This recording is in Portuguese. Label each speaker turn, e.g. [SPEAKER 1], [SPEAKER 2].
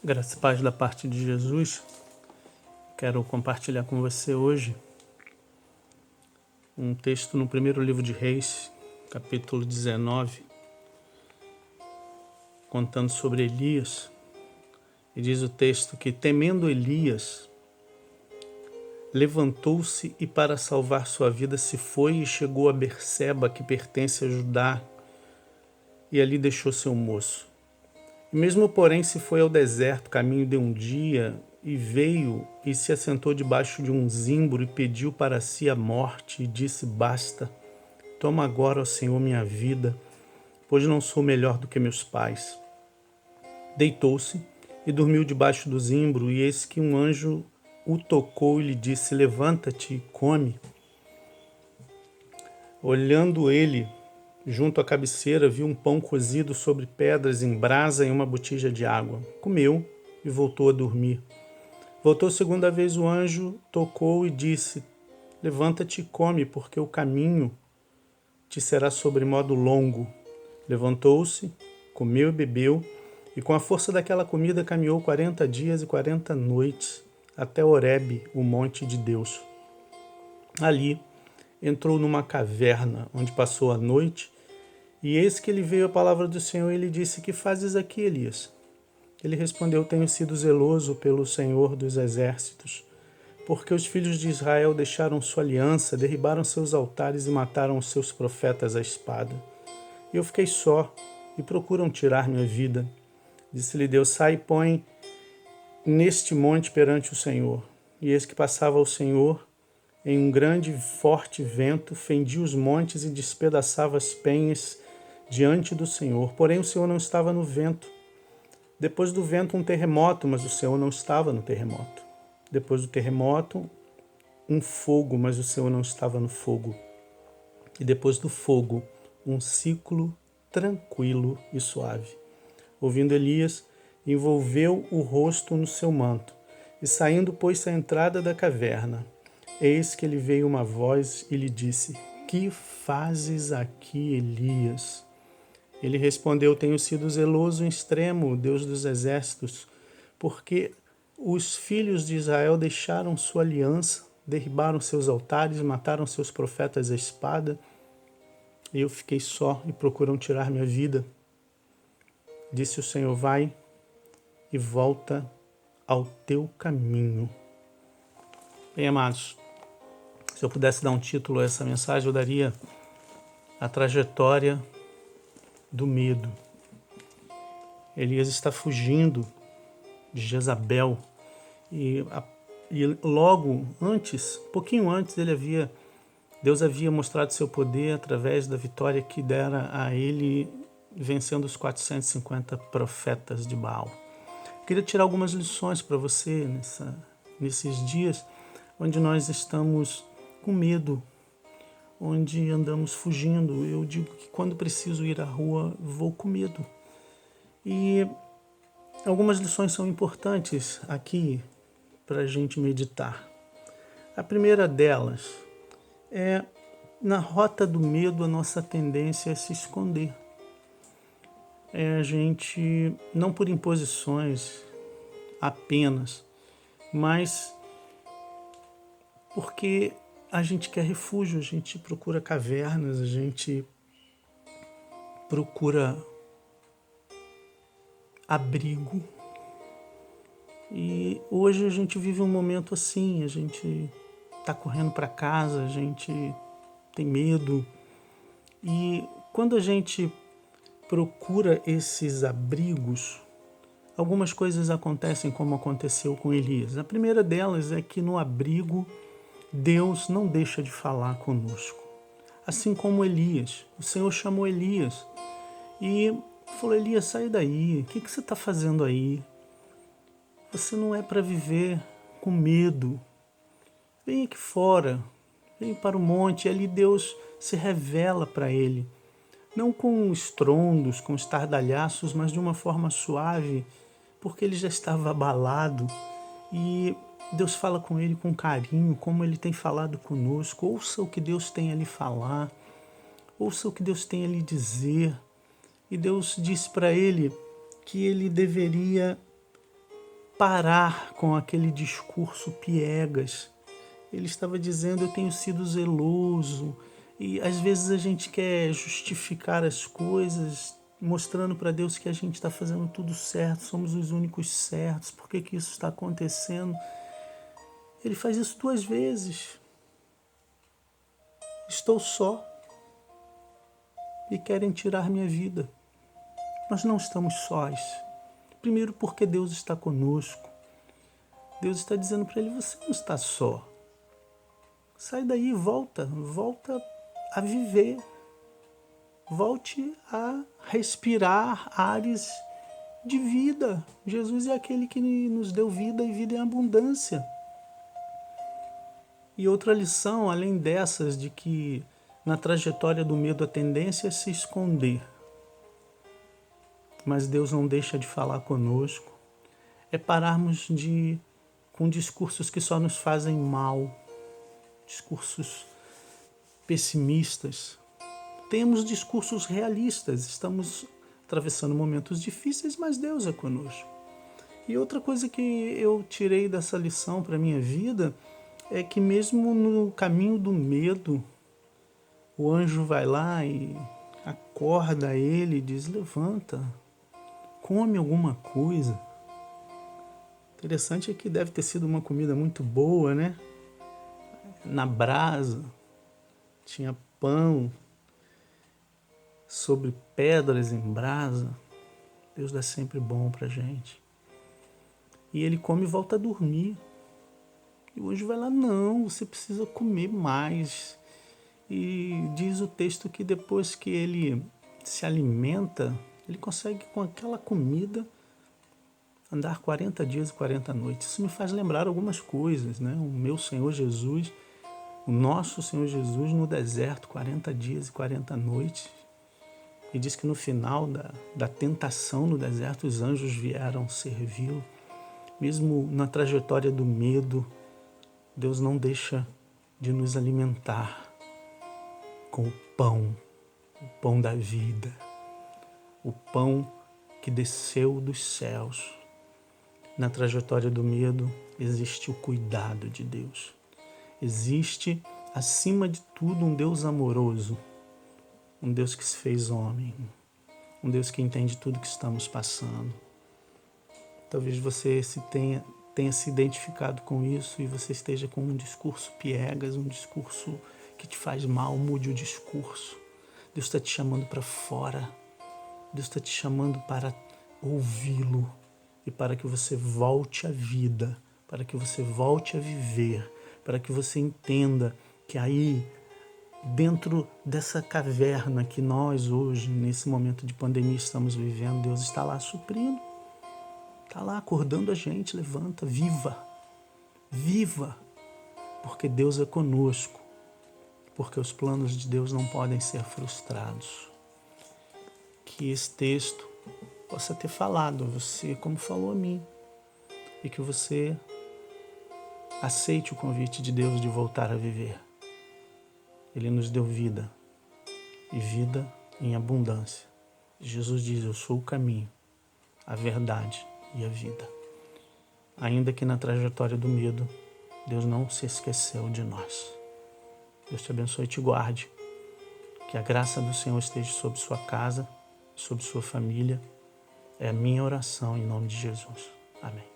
[SPEAKER 1] Graça e paz da parte de Jesus. Quero compartilhar com você hoje um texto no primeiro livro de Reis, capítulo 19, contando sobre Elias. E diz o texto que, temendo Elias, levantou-se e para salvar sua vida se foi e chegou a Berseba, que pertence a Judá, e ali deixou seu moço. Mesmo, porém, se foi ao deserto, caminho de um dia, e veio e se assentou debaixo de um zimbro e pediu para si a morte, e disse: Basta, toma agora, ó Senhor, minha vida, pois não sou melhor do que meus pais. Deitou-se e dormiu debaixo do zimbro, e eis que um anjo o tocou e lhe disse: Levanta-te e come. Olhando ele, junto à cabeceira, viu um pão cozido sobre pedras em brasa e uma botija de água. Comeu e voltou a dormir. Voltou segunda vez o anjo, tocou e disse: Levanta-te e come, porque o caminho te será sobremodo longo. Levantou-se, comeu e bebeu, e com a força daquela comida caminhou 40 dias e 40 noites, até Horebe, o monte de Deus. Ali entrou numa caverna, onde passou a noite, e eis que lhe veio a palavra do Senhor e lhe disse: Que fazes aqui, Elias? Ele respondeu: Tenho sido zeloso pelo Senhor dos exércitos, porque os filhos de Israel deixaram sua aliança, derribaram seus altares e mataram os seus profetas à espada. E eu fiquei só, e procuram tirar minha vida. Disse-lhe Deus: Sai e põe neste monte perante o Senhor. E eis que passava o Senhor em um grande e forte vento, fendia os montes e despedaçava as penhas diante do Senhor. Porém o Senhor não estava no vento. Depois do vento um terremoto, mas o Senhor não estava no terremoto. Depois do terremoto um fogo, mas o Senhor não estava no fogo. E depois do fogo um ciclo tranquilo e suave. Ouvindo Elias, envolveu o rosto no seu manto, e saindo pôs-se à entrada da caverna. Eis que lhe veio uma voz e lhe disse: Que fazes aqui, Elias? Ele respondeu: Tenho sido zeloso em extremo, Deus dos exércitos, porque os filhos de Israel deixaram sua aliança, derribaram seus altares, mataram seus profetas à espada, e eu fiquei só e procuram tirar minha vida. Disse o Senhor: Vai e volta ao teu caminho. Bem, amados, se eu pudesse dar um título a essa mensagem, eu daria A Trajetória do Medo. Elias está fugindo de Jezabel e logo antes, pouquinho antes, Deus havia mostrado seu poder através da vitória que dera a ele vencendo os 450 profetas de Baal. Eu queria tirar algumas lições para você nesses dias onde nós estamos com medo, onde andamos fugindo. Eu digo que quando preciso ir à rua, vou com medo. E algumas lições são importantes aqui para a gente meditar. A primeira delas é: na rota do medo, a nossa tendência é se esconder. É a gente, não por imposições apenas, mas porque a gente quer refúgio, a gente procura cavernas, a gente procura abrigo. E hoje a gente vive um momento assim, a gente está correndo para casa, a gente tem medo. E quando a gente procura esses abrigos, algumas coisas acontecem como aconteceu com Elias. A primeira delas é que no abrigo Deus não deixa de falar conosco. Assim como Elias, o Senhor chamou Elias e falou: Elias, sai daí, o que você está fazendo aí? Você não é para viver com medo. Vem aqui fora, vem para o monte. E ali Deus se revela para ele, não com estrondos, com estardalhaços, mas de uma forma suave, porque ele já estava abalado. E Deus fala com ele com carinho, como ele tem falado conosco. Ouça o que Deus tem a lhe falar, ouça o que Deus tem a lhe dizer. E Deus disse para ele que ele deveria parar com aquele discurso piegas. Ele estava dizendo: eu tenho sido zeloso. E às vezes a gente quer justificar as coisas, mostrando para Deus que a gente está fazendo tudo certo, somos os únicos certos, por que que isso está acontecendo? Ele faz isso 2 vezes. Estou só e querem tirar minha vida. Nós não estamos sós. Primeiro porque Deus está conosco. Deus está dizendo para ele: você não está só. Sai daí, volta a viver. Volte a respirar ares de vida. Jesus é aquele que nos deu vida e vida em abundância. E outra lição, além dessas, de que na trajetória do medo a tendência é se esconder. Mas Deus não deixa de falar conosco. É pararmos com discursos que só nos fazem mal. Discursos pessimistas. Temos discursos realistas. Estamos atravessando momentos difíceis, mas Deus é conosco. E outra coisa que eu tirei dessa lição para a minha vida é que mesmo no caminho do medo, o anjo vai lá e acorda ele e diz: levanta, come alguma coisa. Interessante é que deve ter sido uma comida muito boa, né? Na brasa, tinha pão sobre pedras em brasa. Deus dá sempre bom pra gente. E ele come e volta a dormir. E o anjo vai lá: não, você precisa comer mais. E diz o texto que depois que ele se alimenta, ele consegue com aquela comida andar 40 dias e 40 noites. Isso me faz lembrar algumas coisas, né? O meu Senhor Jesus, o nosso Senhor Jesus no deserto, 40 dias e 40 noites. E diz que no final da tentação no deserto, os anjos vieram servi-lo. Mesmo na trajetória do medo, Deus não deixa de nos alimentar com o pão da vida, o pão que desceu dos céus. Na trajetória do medo existe o cuidado de Deus. Existe, acima de tudo, um Deus amoroso, um Deus que se fez homem, um Deus que entende tudo que estamos passando. Talvez você tenha se identificado com isso e você esteja com um discurso piegas, um discurso que te faz mal. Mude o discurso. Deus está te chamando para fora. Deus está te chamando para ouvi-lo e para que você volte à vida, para que você volte a viver, para que você entenda que aí, dentro dessa caverna que nós hoje, nesse momento de pandemia, estamos vivendo, Deus está lá suprindo, está lá acordando a gente: levanta, viva, porque Deus é conosco, porque os planos de Deus não podem ser frustrados. Que esse texto possa ter falado a você como falou a mim, e que você aceite o convite de Deus de voltar a viver. Ele nos deu vida, e vida em abundância. Jesus diz: eu sou o caminho, a verdade e a vida. Ainda que na trajetória do medo, Deus não se esqueceu de nós. Deus te abençoe e te guarde. Que a graça do Senhor esteja sobre sua casa, sobre sua família. É a minha oração em nome de Jesus. Amém.